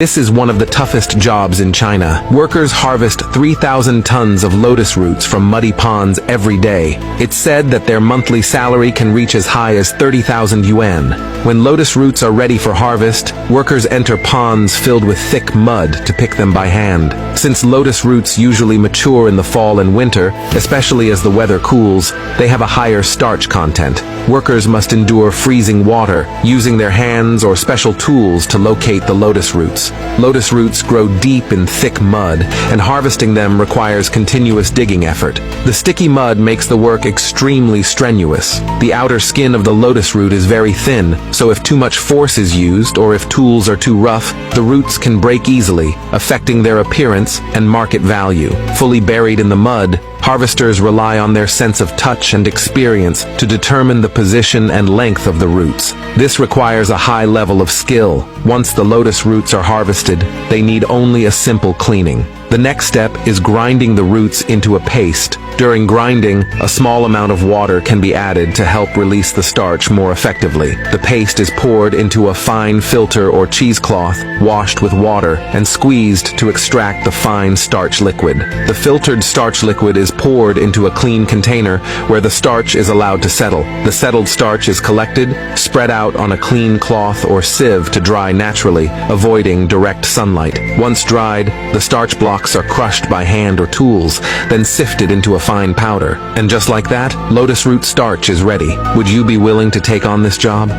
This is one of the toughest jobs in China. Workers harvest 3,000 tons of lotus roots from muddy ponds every day. It's said that their monthly salary can reach as high as 30,000 yuan. When lotus roots are ready for harvest, workers enter ponds filled with thick mud to pick them by hand. Since lotus roots usually mature in the fall and winter, especially as the weather cools, they have a higher starch content. Workers must endure freezing water, using their hands or special tools to locate the lotus roots. Lotus roots grow deep in thick mud, and harvesting them requires continuous digging effort. The sticky mud makes the work extremely strenuous. The outer skin of the lotus root is very thin, so if too much force is used or if tools are too rough, the roots can break easily, affecting their appearance and market value. Fully buried in the mud, harvesters rely on their sense of touch and experience to determine the position and length of the roots. This requires a high level of skill. Once the lotus roots are harvested, they need only a simple cleaning. The next step is grinding the roots into a paste. During grinding, a small amount of water can be added to help release the starch more effectively. The paste is poured into a fine filter or cheesecloth, washed with water, and squeezed to extract the fine starch liquid. The filtered starch liquid is poured into a clean container where the starch is allowed to settle. The settled starch is collected, spread out on a clean cloth or sieve to dry naturally, avoiding direct sunlight. Once dried, the starch blocks are crushed by hand or tools, then sifted into a fine powder. And just like that, lotus root starch is ready. Would you be willing to take on this job?